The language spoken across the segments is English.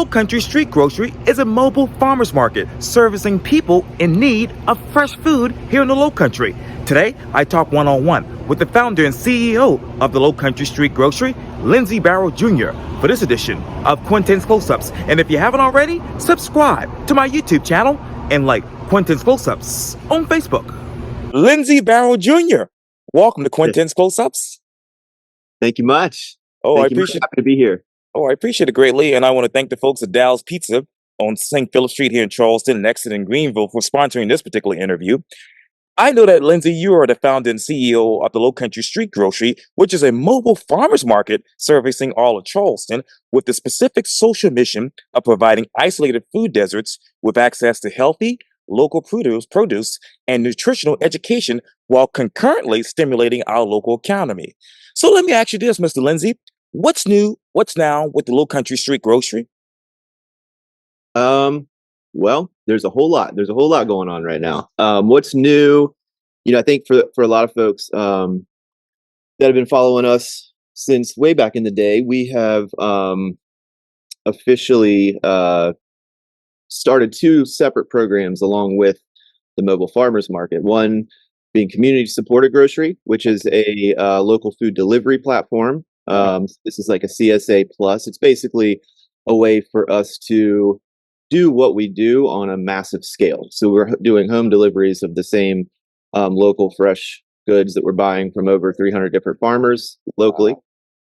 Lowcountry Street Grocery is a mobile farmers market servicing people in need of fresh food here in the Lowcountry. Today, I talk one-on-one with the founder and CEO of the Lowcountry Street Grocery, Lindsey Barrow Jr., for this edition of Quintin's Close-Ups. And if you haven't already, subscribe to my YouTube channel and like Quintin's Close-Ups on Facebook. Lindsey Barrow Jr., welcome to Quintin's Close-Ups. Thank you much. Oh, Thank I you. appreciate Happy to be here. Oh, I appreciate it greatly, and I want to thank the folks at Dal's Pizza on St. Philip Street here in Charleston and Exeter and Greenville for sponsoring this particular interview. I know that, Lindsey, you are the founder and CEO of the Lowcountry Street Grocery, which is a mobile farmers market servicing all of Charleston with the specific social mission of providing isolated food deserts with access to healthy, local produce and nutritional education while concurrently stimulating our local economy. So let me ask you this, Mr. Lindsey. What's new? What's now with the Lowcountry Street Grocery? Well, there's a whole lot. There's a whole lot going on right now. What's new? I think for a lot of folks that have been following us since way back in the day, we have officially started two separate programs along with the mobile farmers market. One being community supported grocery, which is a local food delivery platform. This is like a CSA plus. It's basically a way for us to do what we do on a massive scale. So we're doing home deliveries of the same local fresh goods that we're buying from over 300 different farmers locally.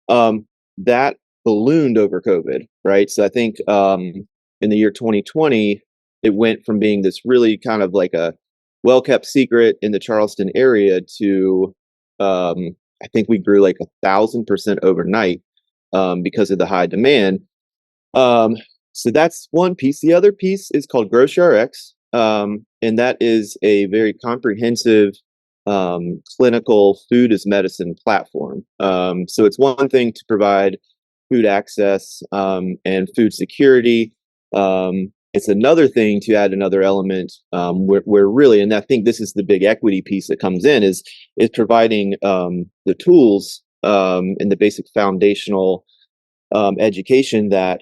That ballooned over COVID, right? So I think in the year 2020, it went from being this really kind of like a well-kept secret in the Charleston area to I think we grew like 1,000% overnight because of the high demand. So that's one piece. The other piece is called GroceryRx, and that is a very comprehensive clinical food as medicine platform. So it's one thing to provide food access and food security. It's another thing to add another element where really, and I think this is the big equity piece that comes in, is providing the tools and the basic foundational education that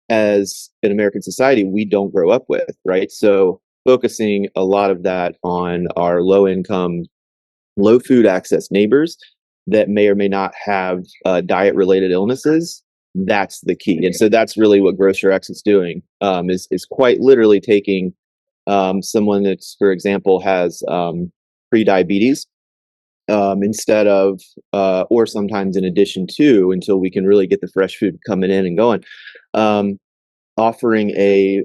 as an American society, we don't grow up with, right? So focusing a lot of that on our low income, low food access neighbors that may or may not have diet related illnesses. That's the key. And so that's really what GroceryRx is doing, is quite literally taking someone that's, for example, has pre-diabetes instead of, or sometimes in addition to, until we can really get the fresh food coming in and going, offering a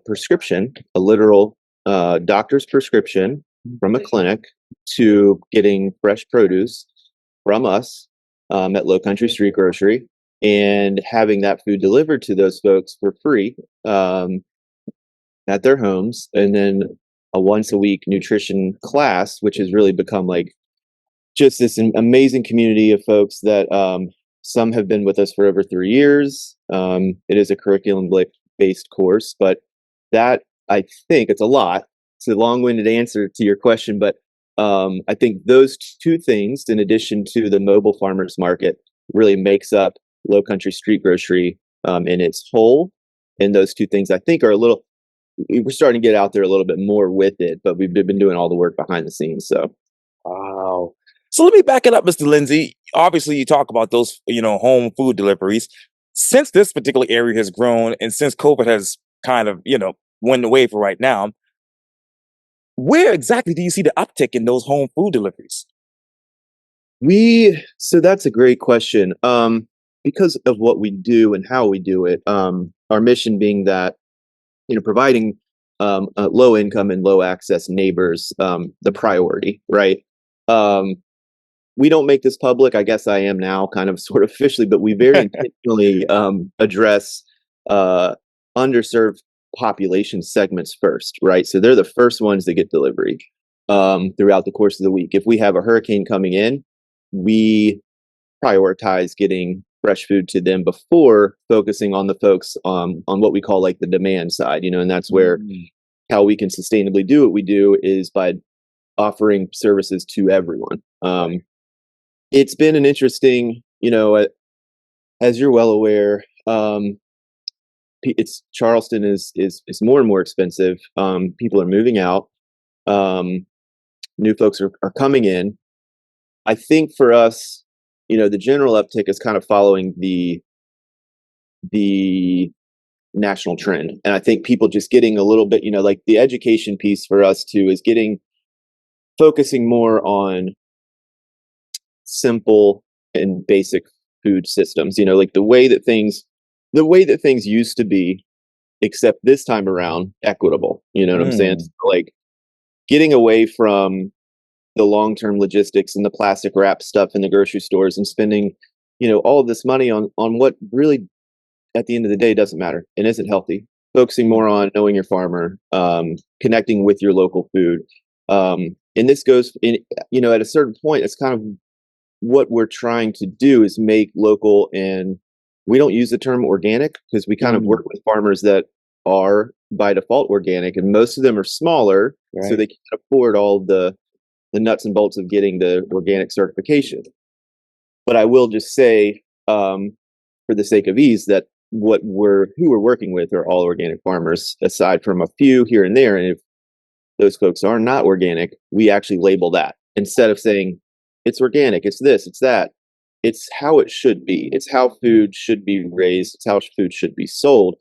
prescription, a literal doctor's prescription from a clinic to getting fresh produce from us at Lowcountry Street Grocery, and having that food delivered to those folks for free at their homes. And then a once a week nutrition class, which has really become like just this amazing community of folks that some have been with us for over 3 years. It is a curriculum based course, but that, I think it's a lot. It's a long-winded answer to your question, but I think those two things, in addition to the mobile farmers market, really makes up Lowcountry Street Grocery in its whole. And those two things, I think, we're starting to get out there a little bit more with it, but we've been doing all the work behind the scenes. So, wow. So let me back it up, Mr. Lindsey. Obviously, you talk about those, home food deliveries. Since this particular area has grown, and since COVID has kind of, went away for right now, where exactly do you see the uptick in those home food deliveries? So that's a great question. Because of what we do and how we do it, our mission being that, providing low income and low access neighbors the priority, right? We don't make this public. I guess I am now kind of sort of officially, but we very intentionally address underserved population segments first, right? So they're the first ones that get delivery throughout the course of the week. If we have a hurricane coming in, we prioritize getting fresh food to them before focusing on the folks on what we call like the demand side, and that's where how we can sustainably do what we do is by offering services to everyone. It's been an interesting, as you're well aware, it's Charleston is more and more expensive. People are moving out. Um, New folks are coming in. I think for us, the general uptick is kind of following the national trend, and I think people just getting a little bit, like the education piece for us too is focusing more on simple and basic food systems. Like the way that things used to be, except this time around, equitable. You know what I'm saying? Mm. So, like getting away from the long-term logistics and the plastic wrap stuff in the grocery stores and spending, all of this money on what really at the end of the day doesn't matter and isn't healthy. Focusing more on knowing your farmer, connecting with your local food. And this goes in, at a certain point, it's kind of what we're trying to do is make local, and we don't use the term organic because we kind of Mm. work with farmers that are by default organic, and most of them are smaller, so Right. they can't afford all the nuts and bolts of getting the organic certification. But I will just say, for the sake of ease, that who we're working with are all organic farmers, aside from a few here and there. And if those folks are not organic, we actually label that instead of saying it's organic, it's this, it's that. It's how it should be. It's how food should be raised. It's how food should be sold.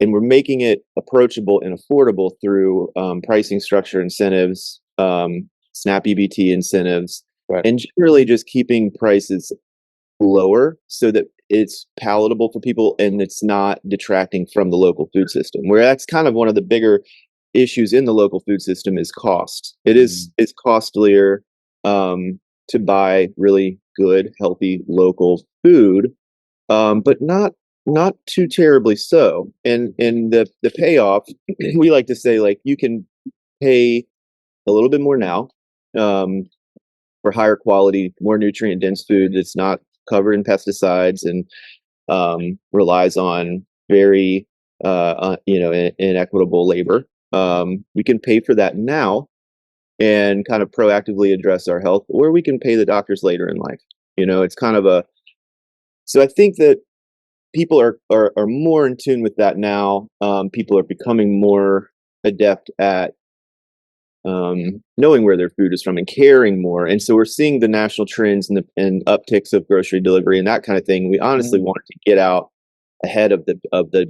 And we're making it approachable and affordable through pricing structure incentives, SNAP EBT incentives, Right. and generally just keeping prices lower so that it's palatable for people and it's not detracting from the local food system. Where that's kind of one of the bigger issues in the local food system is cost. Mm. It's costlier to buy really good, healthy local food, but not too terribly so. And the payoff, we like to say, like, you can pay a little bit more now, um, for higher quality, more nutrient dense food that's not covered in pesticides and relies on very inequitable labor. We can pay for that now and kind of proactively address our health, or we can pay the doctors later in life. It's kind of a so I think that people are more in tune with that now. People are becoming more adept at knowing where their food is from and caring more. And so we're seeing the national trends and upticks of grocery delivery and that kind of thing. We honestly Mm. wanted to get out ahead of the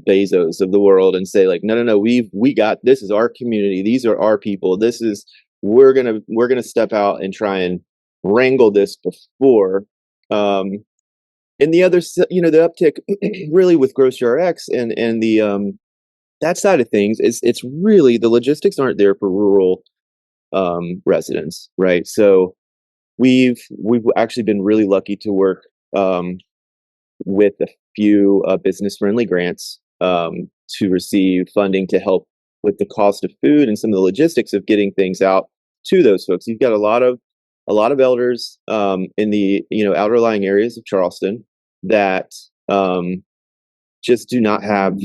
Bezos of the world and say, like, no, we got this. Is our community. These are our people. This is we're gonna step out and try and wrangle this before. Um, and the other, the uptick really with Grocery RX and the that side of things is it's really the logistics aren't there for rural residents, right? So we've actually been really lucky to work um, with a few business friendly grants to receive funding to help with the cost of food and some of the logistics of getting things out to those folks. You've got a lot of elders in the outer areas of Charleston that just do not have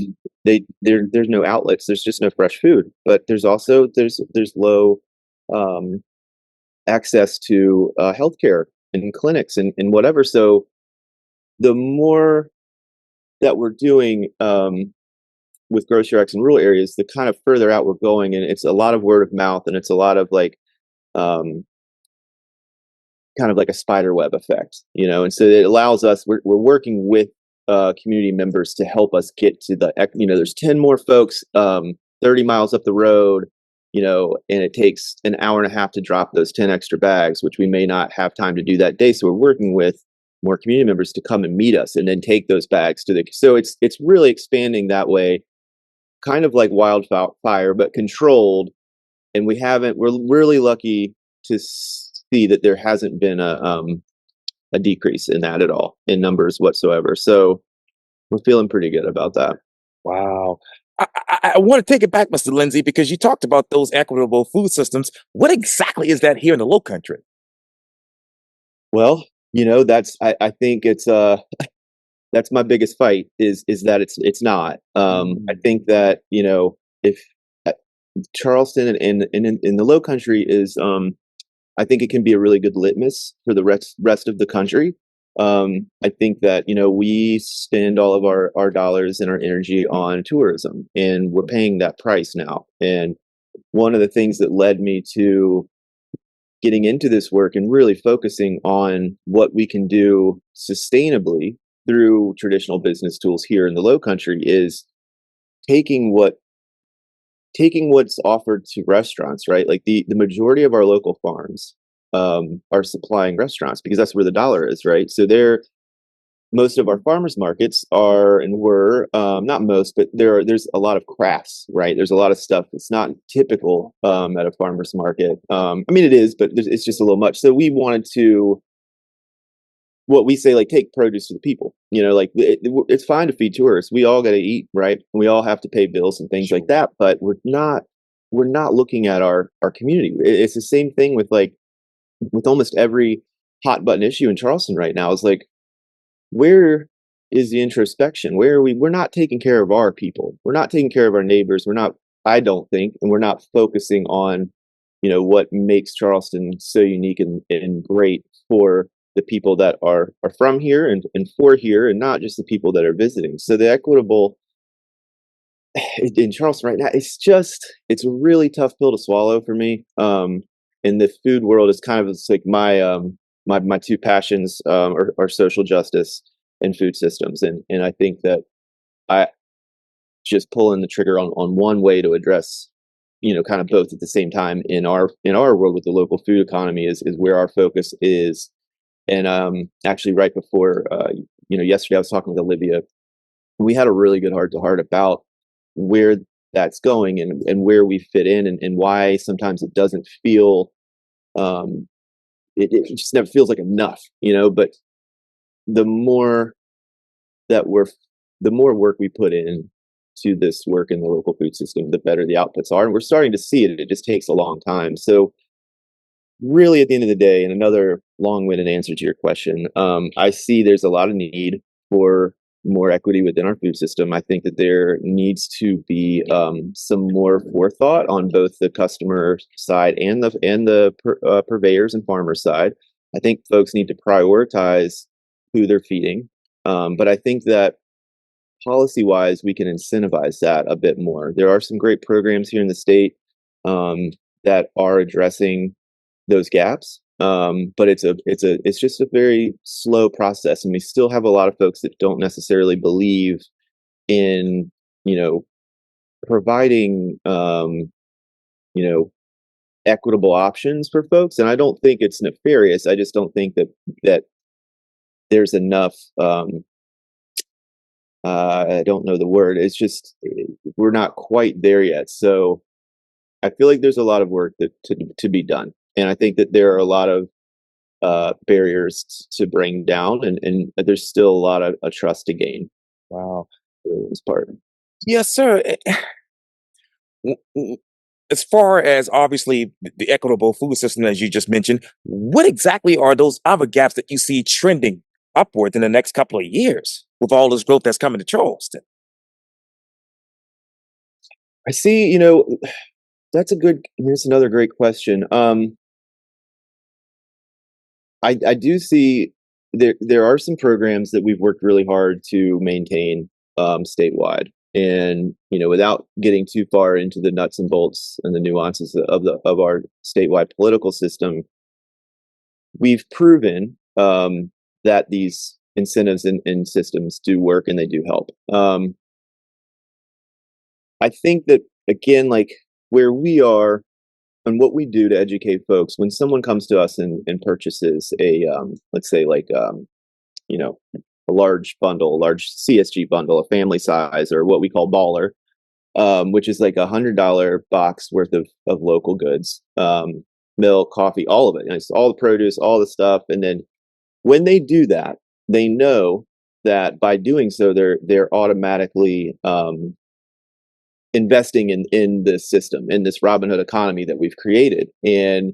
there's no outlets. There's just no fresh food, but there's low um, access to healthcare and clinics and whatever. So the more that we're doing with Grocery X in rural areas, the kind of further out we're going, and it's a lot of word of mouth, and it's a lot of like um, kind of like a spider web effect, And so it allows us. We're working with community members to help us get to there's 10 more folks 30 miles up the road, and it takes an hour and a half to drop those 10 extra bags, which we may not have time to do that day. So we're working with more community members to come and meet us and then take those bags so it's really expanding that way, kind of like wildfire, but controlled. And we're really lucky to see that there hasn't been a decrease in that at all in numbers whatsoever. So we're feeling pretty good about that. Wow. I want to take it back, Mr. Lindsey, because you talked about those equitable food systems. What exactly is that here in the Low Country? Well, I think it's that's my biggest fight is that it's not. I Mm. think that if uh, Charleston and in the Low Country is I think it can be a really good litmus for the rest of the country. I think that, we spend all of our dollars and our energy on tourism, and we're paying that price now. And one of the things that led me to getting into this work and really focusing on what we can do sustainably through traditional business tools here in the Lowcountry is taking what's offered to restaurants, right? Like the majority of our local farms are supplying restaurants because that's where the dollar is, right? So most of our farmers markets are and were not most, but there's a lot of crafts, right? There's a lot of stuff that's not typical at a farmers market. I mean, it is, but it's just a little much. So we wanted to, what we say, like, take produce to the people. Like it's fine to feed tourists. We all got to eat, right? We all have to pay bills and things like that. But we're not looking at our community. It's the same thing with almost every hot button issue in Charleston right now. Is like, where is the introspection? Where are we? We're not taking care of our people. We're not taking care of our neighbors. We're not, I don't think, and we're not focusing on, what makes Charleston so unique and great for the people that are from here and for here, and not just the people that are visiting. So the Equitable in Charleston right now, it's a really tough pill to swallow for me. In the food world, is kind of, it's like my two passions are social justice and food systems, and I think that I just pulling the trigger on one way to address, kind of both at the same time in our world with the local food economy is where our focus is. And actually, right before yesterday, I was talking with Olivia. We had a really good heart to heart about where that's going and where we fit in, and why sometimes it doesn't feel it just never feels like enough, but the more that the more work we put in to this work in the local food system, the better the outputs are. And we're starting to see it. It just takes a long time. So really, at the end of the day, and another long-winded answer to your question, I see there's a lot of need for more equity within our food system. I think that there needs to be some more forethought on both the customer side and the purveyors and farmer side. I think folks need to prioritize who they're feeding, but I think that policy-wise, we can incentivize that a bit more. There are some great programs here in the state that are addressing those gaps, but it's just a very slow process, and we still have a lot of folks that don't necessarily believe in providing equitable options for folks. And I don't think it's nefarious. I just don't think that there's enough. I don't know the word. It's just we're not quite there yet. So I feel like there's a lot of work to be done, and I think that there are a lot of barriers to bring down, and there's still a lot of trust to gain. Wow. For this part. Yes, sir. As far as obviously the equitable food system, as you just mentioned, what exactly are those other gaps that you see trending upward in the next couple of years with all this growth that's coming to Charleston? I see. Here's another great question. I do see there are some programs that we've worked really hard to maintain statewide, and without getting too far into the nuts and bolts and the nuances of our statewide political system, we've proven that these incentives and systems do work, and they do help. I think that, again, like where we are and what we do to educate folks, when someone comes to us and purchases a let's say, like a large bundle, a large CSG bundle, a family size, or what we call baller, which is like $100 box worth of local goods, milk, coffee, all of it. And it's all the produce, all the stuff. And then when they do that, they know that by doing so, they're automatically investing in this system, in this Robin Hood economy that we've created. And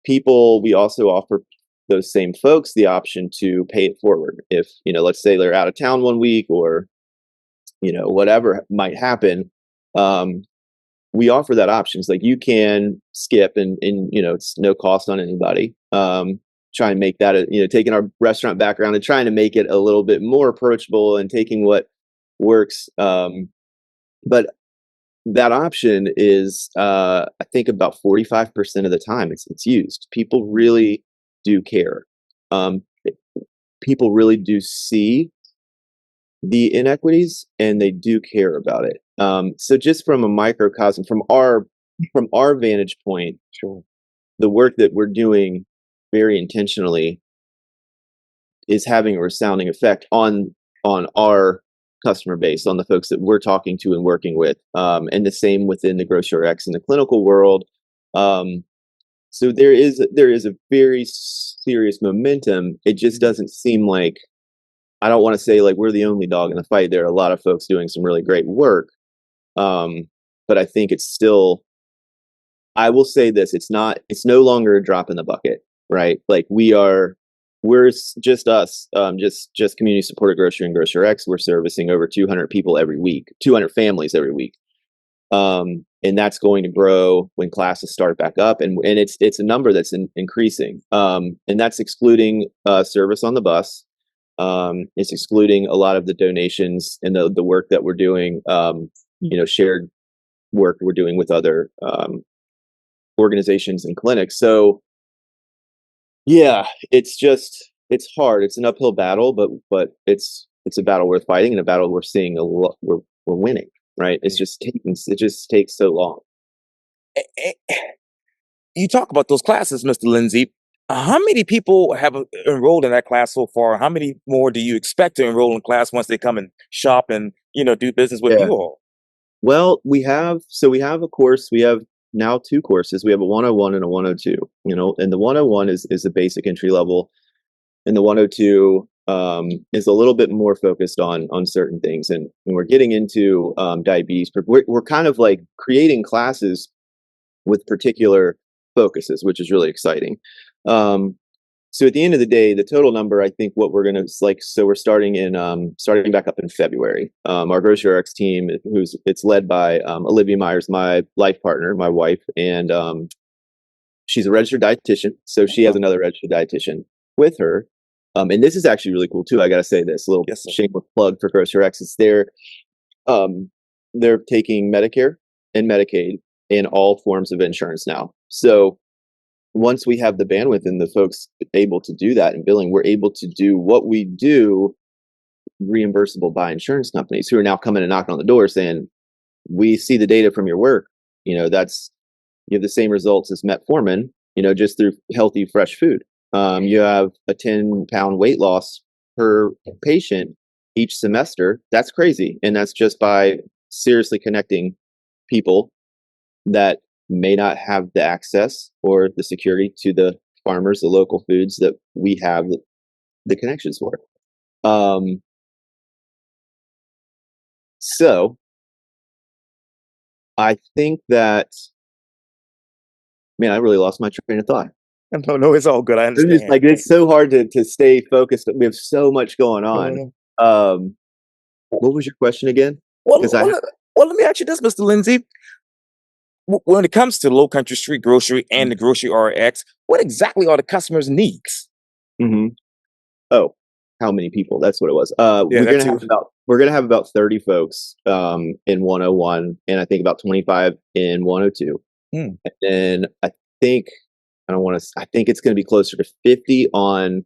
we also offer those same folks the option to pay it forward. If, let's say they're out of town one week, or, whatever might happen, we offer that option. It's like, you can skip, and it's no cost on anybody. try and make that, taking our restaurant background and trying to make it a little bit more approachable and taking what works. But that option is, I think, about 45% of the time it's used. People really do care. Um, People really do see the inequities and they do care about it. So just from a microcosm, from our vantage point, Sure. the work that we're doing very intentionally is having a resounding effect on our customer base, on the folks that we're talking to and working with, and the same within the Grocery X in the clinical world. So there is a very serious momentum. It just doesn't seem like, I don't want to say like we're the only dog in the fight. There are a lot of folks doing some really great work, but I think it's still. I will say this: it's no longer a drop in the bucket, right? Like just us, just community supported grocery and Grocery X. We're servicing over 200 people every week, 200 families every week, and that's going to grow when classes start back up, and it's a number that's increasing, and that's excluding service on the bus. It's excluding a lot of the donations and the work that we're doing, shared work we're doing with other organizations and clinics. So yeah, it's hard. It's an uphill battle, but it's a battle worth fighting and a battle we're seeing a lot. We're winning, right? It just takes so long. Eh, eh, You talk about those classes, Mr. Lindsey. How many people have enrolled in that class so far? How many more do you expect to enroll in class once they come and shop and do business with Yeah. you all? Well, we have a course. We have now two courses. We have a 101 and a 102. And the 101 is a basic entry level, and the 102 is a little bit more focused on certain things. And when we're getting into diabetes, we're kind of like creating classes with particular focuses, which is really exciting. So at the end of the day, the total number, I think what we're gonna so we're starting back up in February. Our Grocery X team, it's led by Olivia Myers, my life partner, my wife, and she's a registered dietitian. So she has another registered dietitian with her. And this is actually really cool too. I gotta say this, a little Yes, sir. shameless plug for Grocery X. It's they're taking Medicare and Medicaid in all forms of insurance now. So once we have the bandwidth and the folks able to do that in billing, we're able to do what we do reimbursable by insurance companies who are now coming and knocking on the door saying, we see the data from your work. You have the same results as metformin, just through healthy, fresh food. You have a 10-pound weight loss per patient each semester. That's crazy. And that's just by seriously connecting people that may not have the access or the security to the farmers, the local foods that we have the connections for. So I think that, man, I really lost my train of thought. No, it's all good. I It's just understand. it's so hard to stay focused. We have so much going on. No. What was your question again? Well, Because well, let let me ask you this, Mr. Lindsey. When it comes to Lowcountry Street Grocery and the Grocery RX, what exactly are the customers' needs? Mhm. Oh, how many people? That's what it was. Yeah, that too. We're gonna have about 30 folks in 101, and I think about 25 in 102. Hmm. And think I think it's going to be closer to 50 on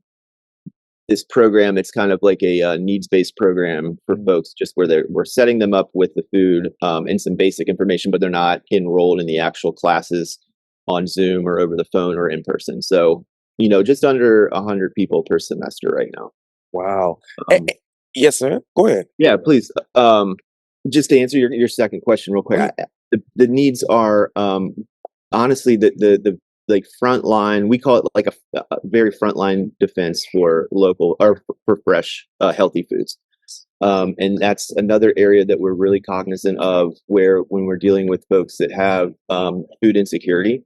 this program. It's kind of like a needs-based program for folks, just where we're setting them up with the food and some basic information, but they're not enrolled in the actual classes on Zoom or over the phone or in person. So, just under 100 people per semester right now. Wow. Um, Yes, sir. Go ahead. yeah, please. Just to answer your second question real quick, the needs are honestly the like frontline. We call it like a very frontline defense for local or for fresh, healthy foods. And that's another area that we're really cognizant of, where when we're dealing with folks that have food insecurity,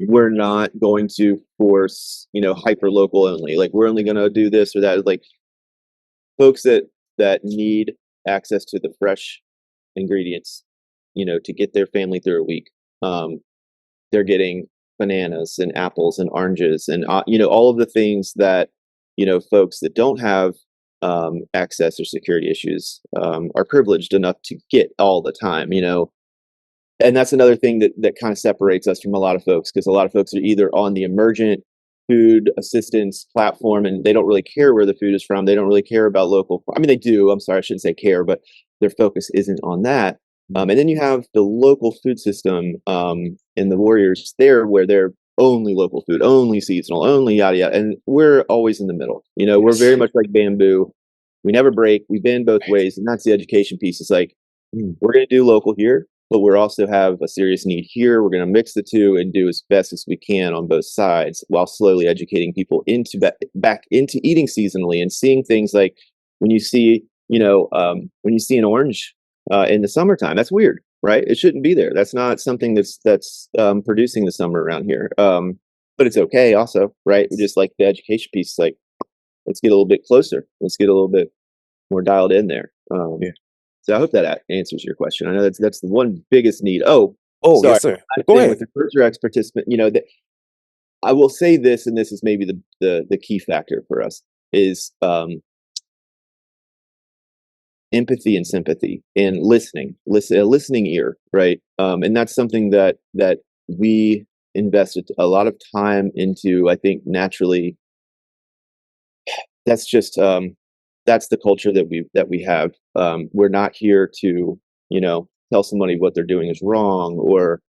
we're not going to force, hyper local only. Like, we're only going to do this or that. Like, folks that need access to the fresh ingredients, to get their family through a week, they're getting bananas and apples and oranges and all of the things that folks that don't have access or security issues are privileged enough to get all the time. And that's another thing that kind of separates us from a lot of folks, because a lot of folks are either on the emergent food assistance platform and they don't really care where the food is from. They don't really care about local. I mean, they do. I'm sorry, I shouldn't say care, but their focus isn't on that. And then you have the local food system and the warriors there, where they're only local food, only seasonal, only yada yada. And we're always in the middle. We're very much like bamboo. We never break. We bend both ways. And that's the education piece. It's like, we're going to do local here, but we also have a serious need here. We're going to mix the two and do as best as we can on both sides, while slowly educating people into back into eating seasonally and seeing things like when you see, when you see an orange in the summertime, that's weird, right? It shouldn't be there. That's not something that's producing the summer around here. But it's okay also, right? Just like the education piece, like, let's get a little bit closer. Let's get a little bit more dialed in there. Yeah. So I hope that answers your question. I know that's the one biggest need. Oh, Oh, sorry. yes, sir. I'm Go saying ahead. with the Grocery X participant, that I will say this, and this is maybe the key factor for us, is empathy and sympathy and a listening ear, right? And that's something that we invested a lot of time into. I think naturally, that's just that's the culture that we have. We're not here to tell somebody what they're doing is wrong, or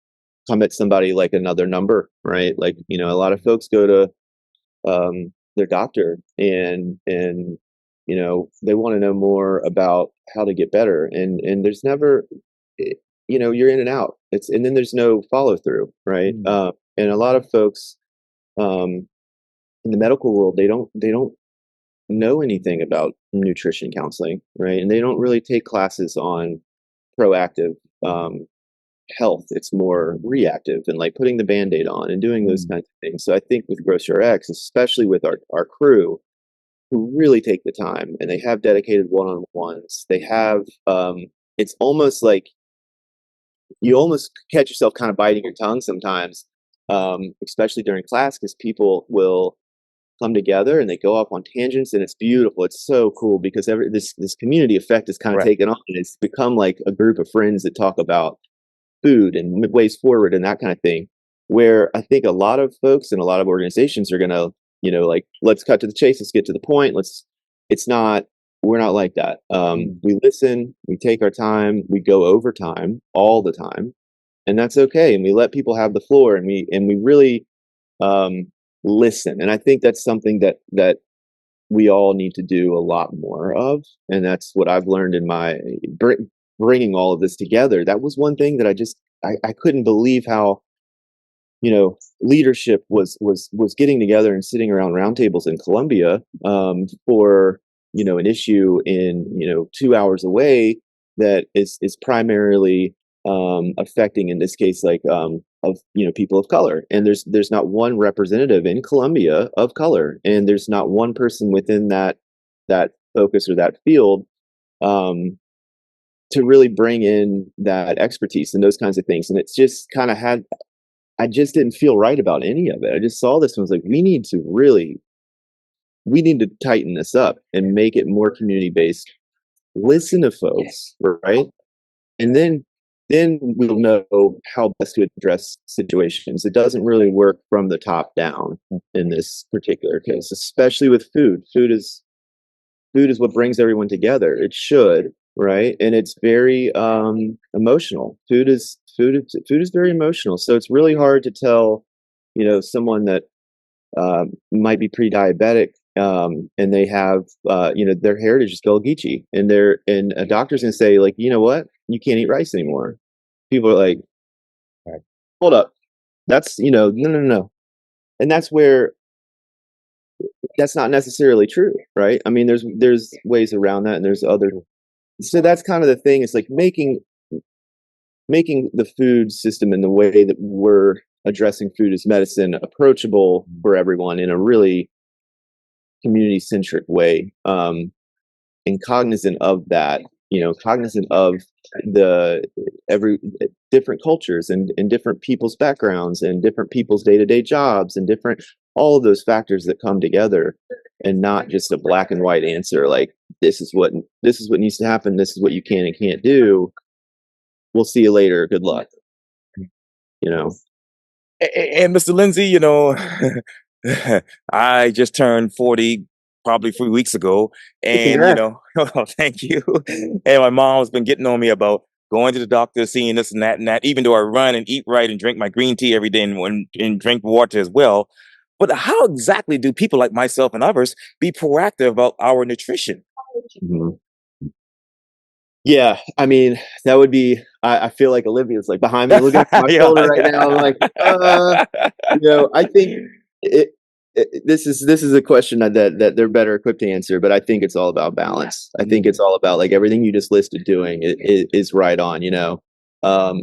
come at somebody like another number, right? Like, a lot of folks go to their doctor and they want to know more about how to get better, and there's never you're in and out. And then there's no follow through, right? And a lot of folks in the medical world, they don't know anything about nutrition counseling, right? And they don't really take classes on proactive health. It's more reactive and like putting the band-aid on and doing those kinds of things. So I think with Grocer X, especially with our crew, who really take the time and they have dedicated one-on-ones, they have it's almost like you almost catch yourself kind of biting your tongue sometimes, especially during class, because people will come together and they go off on tangents, and it's beautiful. It's so cool because this community effect is kind of Right. taken on, and it's become like a group of friends that talk about food and ways forward and that kind of thing. Where I think a lot of folks and a lot of organizations are gonna, like, let's cut to the chase, let's get to the point. We're not like that. We listen, we take our time, we go over time all the time, and that's okay. And we let people have the floor, and we really listen. And I think that's something that we all need to do a lot more of. And that's what I've learned in my bringing all of this together. That was one thing that I couldn't believe how leadership was getting together and sitting around roundtables in Columbia for an issue in 2 hours away that is primarily affecting, in this case, like of people of color. And there's not one representative in Columbia of color, and there's not one person within that focus or that field to really bring in that expertise and those kinds of things. And it's just kind of I just didn't feel right about any of it. I just saw this and was like, we need to tighten this up and make it more community based. Listen to folks, right? And then we'll know how best to address situations. It doesn't really work from the top down in this particular case, especially with food. Food is what brings everyone together. It should, right? And it's very emotional. Food is very emotional. So it's really hard to tell, someone that might be pre-diabetic and they have their heritage is Gullah Geechee, and a doctor's gonna say, like, you know what, you can't eat rice anymore. People are like, Right. hold up, that's no. And that's where that's not necessarily true, right? I mean, there's ways around that, and there's other. So that's kind of the thing. It's like making the food system and the way that we're addressing food as medicine approachable for everyone in a really community centric way, and cognizant of that, cognizant of the every different cultures and different people's backgrounds and different people's day-to-day jobs and different all of those factors that come together, and not just a black and white answer like this is what needs to happen, this is what you can and can't do, we'll see you later, good luck. you know And Mr. Lindsey, I just turned 40 probably 3 weeks ago. Hey, And, congrats. oh, thank you. And my mom's been getting on me about going to the doctor, seeing this and that, even though I run and eat right and drink my green tea every day and drink water as well. But how exactly do people like myself and others be proactive about our nutrition? Mhm. Yeah, I mean, that would be. I feel like Olivia's like behind me, looking over my Yeah, shoulder right now. I'm like, I think it, this is a question that they're better equipped to answer, but I think it's all about balance. I think it's all about like everything you just listed doing is right on. Um,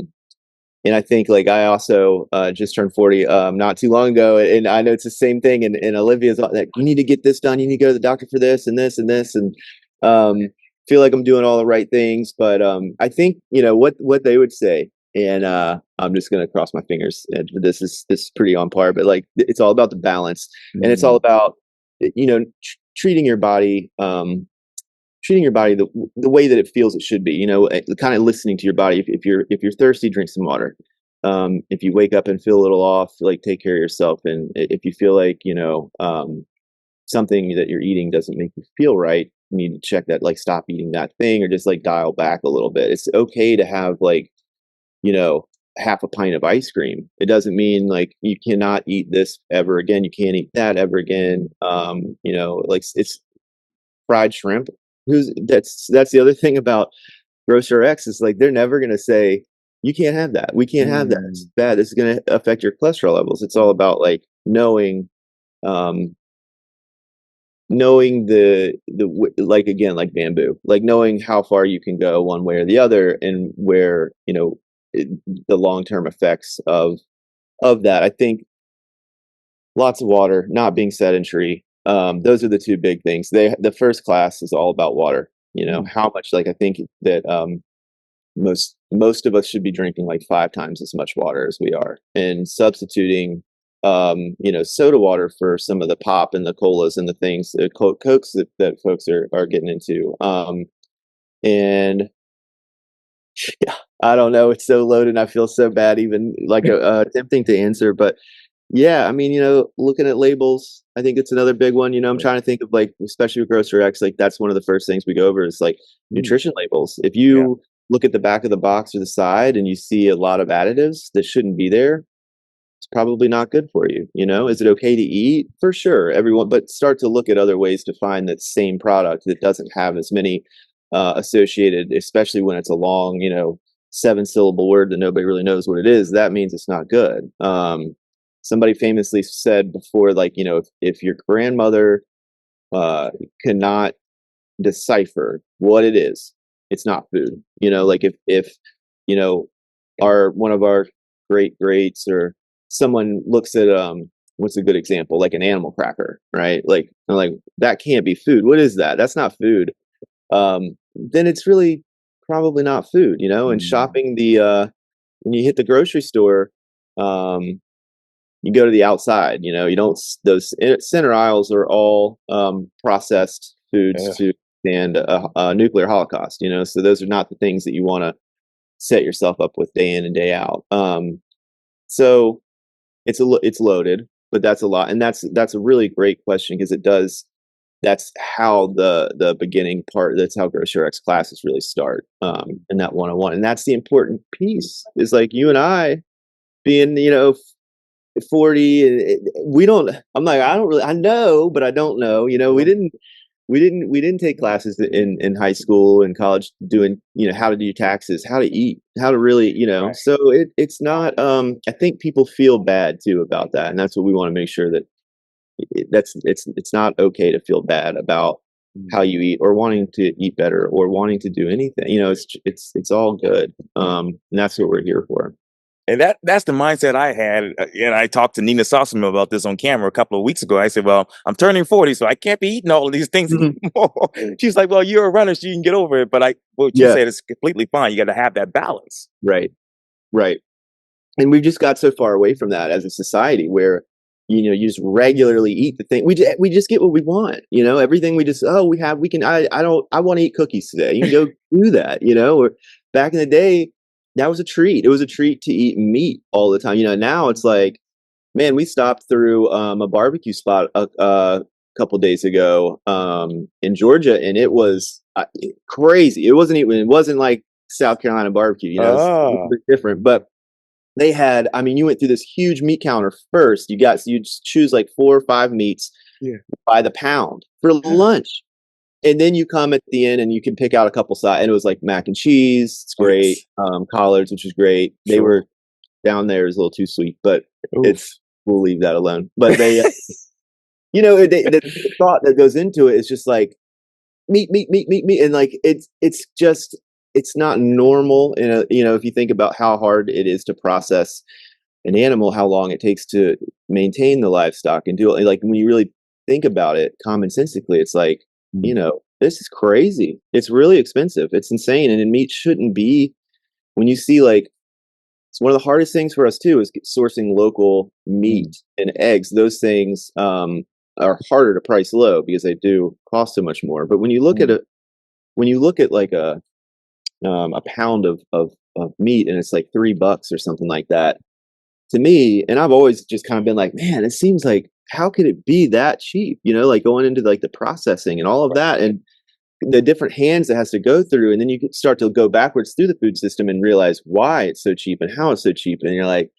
and I think like I also just turned 40 not too long ago, and I know it's the same thing. And Olivia's like, you need to get this done. You need to go to the doctor for this and this and this, and um, feel like I'm doing all the right things. But I think what they would say, and I'm just gonna cross my fingers. And this is pretty on par, but like it's all about the balance, and it's all about treating your body. The way that it feels it should be, kind of listening to your body. If you're thirsty, drink some water. If you wake up and feel a little off, like take care of yourself. And if you feel like something that you're eating doesn't make you feel right, you need to check that, like stop eating that thing or just like dial back a little bit. It's okay to have like you know half a pint of ice cream. It doesn't mean like you cannot eat this ever again, you can't eat that ever again. Like it's fried shrimp. That's the other thing about Grocer X is like they're never gonna say you can't have that. We can't have that. It's bad. This is gonna affect your cholesterol levels. It's all about like um, knowing like again like bamboo, like knowing how far you can go one way or the other, and where the long term effects of that. I think lots of water, not being sedentary. Those are the two big things. The first class is all about water. How much, like I think that most of us should be drinking like 5 times as much water as we are, and substituting soda water for some of the pop and the colas and the things, the cokes that folks are getting into. And yeah, I don't know, it's so loaded. I feel so bad even like attempting to answer, but yeah, I mean, looking at labels, I think it's another big one. I'm trying to think of like, especially with Grocer X, like that's one of the first things we go over is like nutrition labels. If Yeah. you look at the back of the box or the side and you see a lot of additives that shouldn't be there, it's probably not good for you. Is it okay to eat? For sure, everyone, but start to look at other ways to find that same product that doesn't have as many associated, especially when it's a long, 7-syllable word that nobody really knows what it is. That means it's not good. Somebody famously said before, like, if your grandmother uh, cannot decipher what it is, it's not food. Like if you know our one of our great greats or someone looks at what's a good example, like an animal cracker, right? Like they're like, that can't be food. What is that? That's not food. Then it's really probably not food. And shopping when you hit the grocery store, um you go to the outside. You don't those center aisles are all processed foods Yeah. to stand a nuclear holocaust. So those are not the things that you want to set yourself up with day in and day out. So it's loaded, but that's a lot, and that's a really great question because it does. That's how the beginning part. That's how Grocer X classes really start, in that 101, and that's the important piece. Is like you and I being 40, and we don't. I'm like, I don't really, I know, but I don't know. We didn't take classes in high school and college doing how to do your taxes, how to eat, how to really Right. so it's not. I think people feel bad too about that, and that's what we want to make sure that it's not okay to feel bad about how you eat or wanting to eat better or wanting to do anything. It's all good. And that's what we're here for. And that's the mindset I had. And I talked to Nina Sossaman about this on camera a couple of weeks ago. I said, well, I'm turning 40, so I can't be eating all of these things Mhm. anymore. She's like, well, you're a runner, so you can get over it. But what you Yeah, said is completely fine. You got to have that balance. right, right. And we've just got so far away from that as a society where, you just regularly eat the thing. We just get what we want, everything we just, oh, we can, I want to eat cookies today. You can go do that, or back in the day, that was a treat. It was a treat to eat meat all the time. Now it's like, man, we stopped through a barbecue spot a couple days ago in Georgia, and it was crazy. It wasn't like South Carolina barbecue. It's a little Ah, bit different, but they had. I mean, you went through this huge meat counter first. You just choose like 4 or 5 meats yeah. by the pound for lunch, and then you come at the end and you can pick out a couple sides. And it was like mac and cheese. It's Oh, great. yes. Collards, which is great. They Sure. were down there is a little too sweet, but Oof. it's we'll leave that alone. But they, the thought that goes into it is just like meat, meat, meat, meat, meat, and like it's just it's not normal. If you think about how hard it is to process an animal, how long it takes to maintain the livestock and do it, like when you really think about it, commonsensically, it's like this is crazy. It's really expensive. It's insane, and meat shouldn't be. When you see like it's one of the hardest things for us too is sourcing local meat and eggs. Those things are harder to price low because they do cost so much more. But when you look at like a pound of meat and it's like $3 or something like that, to me, and I've always just kind of been like, man, it seems like how could it be that cheap? Like going into like the processing and all of that and the different hands it has to go through, and then you can start to go backwards through the food system and realize why it's so cheap and how it's so cheap, and you're like,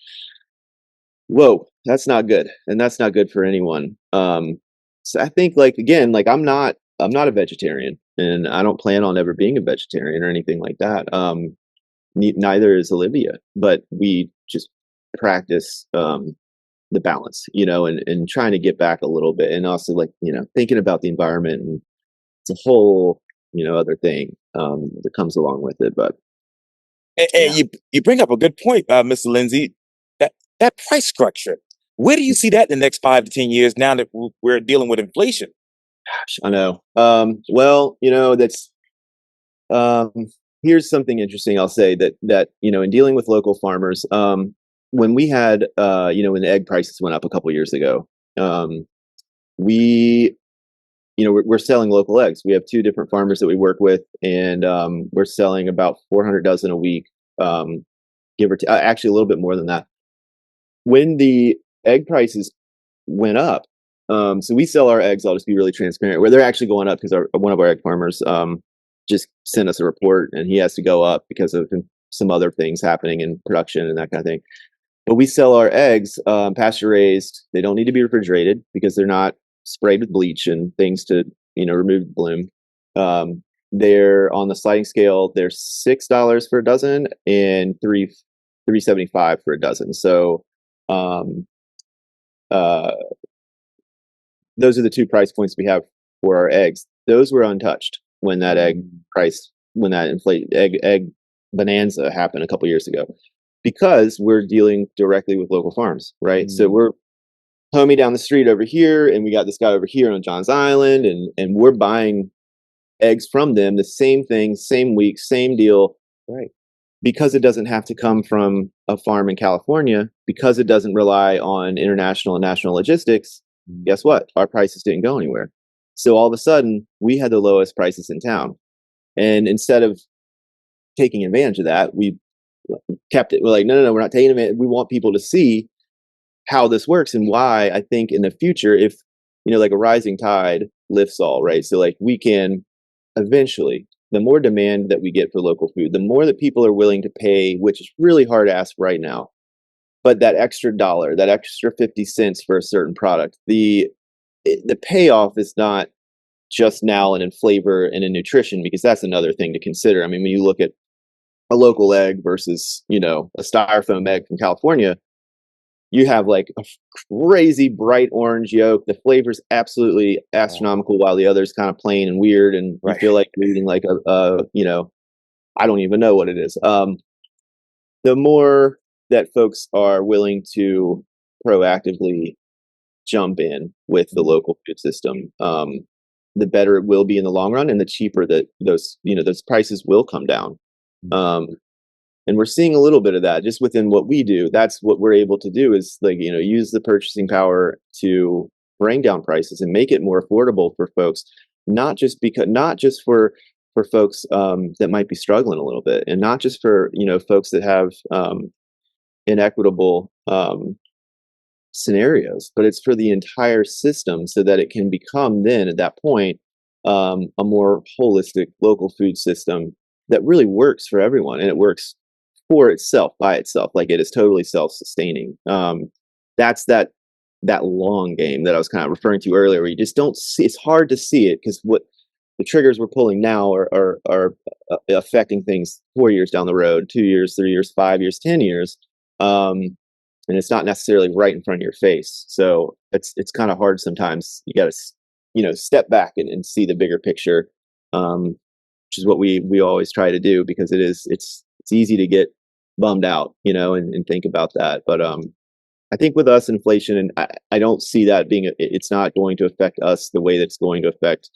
whoa, that's not good, and that's not good for anyone. So I think, like, again, like I'm not a vegetarian, and I don't plan on ever being a vegetarian or anything like that. Neither is Olivia, but we just practice the balance, and trying to get back a little bit, and also like thinking about the environment, and it's a whole other thing that comes along with it. But And yeah. you bring up a good point, Mr. Lindsay. That price structure. Where do you see that in the next 5 to 10 years? Now that we're dealing with inflation. I know. Well, that's um, here's something interesting. I'll say that in dealing with local farmers, when we had when the egg prices went up a couple years ago, we we're selling local eggs. We have 2 different farmers that we work with, and we're selling about 400 dozen a week, give or actually a little bit more than that. When the egg prices went up, so we sell our eggs. I'll just be really transparent. Where they're actually going up because one of our egg farmers just sent us a report, and he has to go up because of some other things happening in production and that kind of thing. But we sell our eggs pasture raised. They don't need to be refrigerated because they're not sprayed with bleach and things to remove the bloom. They're on the sliding scale. They're $6 for a dozen and $3.75 for a dozen. So um, uh, those are the 2 price points we have for our eggs. Those were untouched when that when that inflate egg bonanza happened a couple years ago, because we're dealing directly with local farms, right? So we're homie down the street over here, and we got this guy over here on Johns Island, and we're buying eggs from them, the same thing, same week, same deal, Right. because it doesn't have to come from a farm in California, because it doesn't rely on international and national logistics. Guess what? Our prices didn't go anywhere. So all of a sudden, we had the lowest prices in town. And instead of taking advantage of that, we kept it. We're like, no, no, no, we're not taking it. We want people to see how this works and why. I think in the future, if like a rising tide lifts all, right? So like we can eventually, the more demand that we get for local food, the more that people are willing to pay, which is really hard to ask right now. But that extra dollar, that extra 50 cents for a certain product, the payoff is not just now and in flavor and in nutrition, because that's another thing to consider. I mean, when you look at a local egg versus, a styrofoam egg from California, you have like a crazy bright orange yolk. The flavor's absolutely astronomical, while the other's kind of plain and weird, and you Right. feel like you're eating like I don't even know what it is. The more that folks are willing to proactively jump in with the local food system, the better it will be in the long run, and the cheaper that those prices will come down. Um, and we're seeing a little bit of that just within what we do. That's what we're able to do, is like, use the purchasing power to bring down prices and make it more affordable for folks, not just for folks that might be struggling a little bit, and not just for folks that have inequitable scenarios, but it's for the entire system, so that it can become then at that point a more holistic local food system that really works for everyone, and it works for itself by itself, like it is totally self-sustaining. That's that long game that I was kind of referring to earlier, where you just don't see. It's hard to see it because what the triggers we're pulling now are affecting things 4 years down the road, 2 years, 3 years, 5 years, 10 years. And it's not necessarily right in front of your face. So it's kind of hard sometimes. You got to step back and see the bigger picture, which is what we always try to do, because it's easy to get bummed out, and think about that. But I think with us, inflation, and I don't see that it's not going to affect us the way that it's going to affect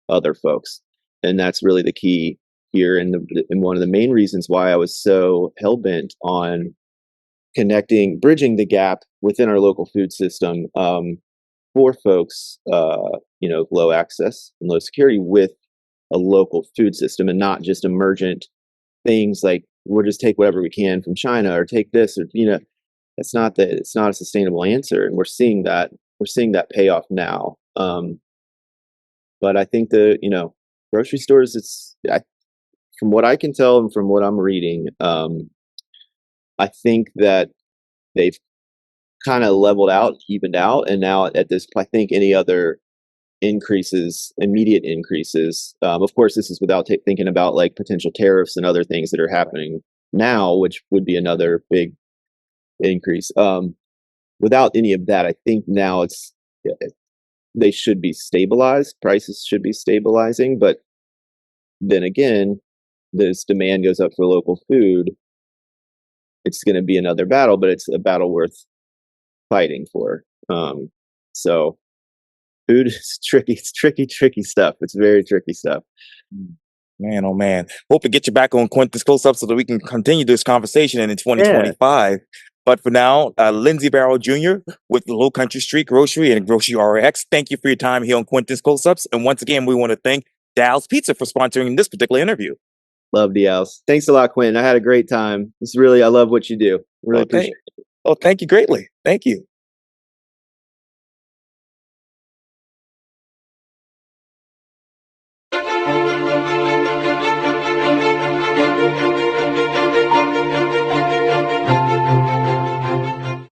other folks, and that's really the key here, and one of the main reasons why I was so hell bent on bridging the gap within our local food system for folks, low access and low security, with a local food system, and not just emergent things like we'll just take whatever we can from China, or take this, or it's not a sustainable answer, and we're seeing that payoff now. But I think grocery stores, from what I can tell and from what I'm reading, I think that they've kind of leveled out, evened out, and now at this, I think any other immediate increases, of course, this is without thinking about like potential tariffs and other things that are happening now, which would be another big increase. Without any of that, I think now they should be stabilized. Prices should be stabilizing, but then again, this demand goes up for local food. It's going to be another battle, but it's a battle worth fighting for. So food is tricky. It's tricky stuff. It's very tricky stuff. Man, oh man. Hope to get you back on Quintin's Close-Up so that we can continue this conversation in 2025. But for now, Lindsey Barrow Jr. with Lowcountry Street Grocery and Grocery RX, thank you for your time here on Quintin's Close-Ups. And once again, we want to thank Dal's Pizza for sponsoring this particular interview. Love Dal's. Thanks a lot, Quintin. I had a great time. I love what you do. Really appreciate it. Oh, thank you greatly. Thank you.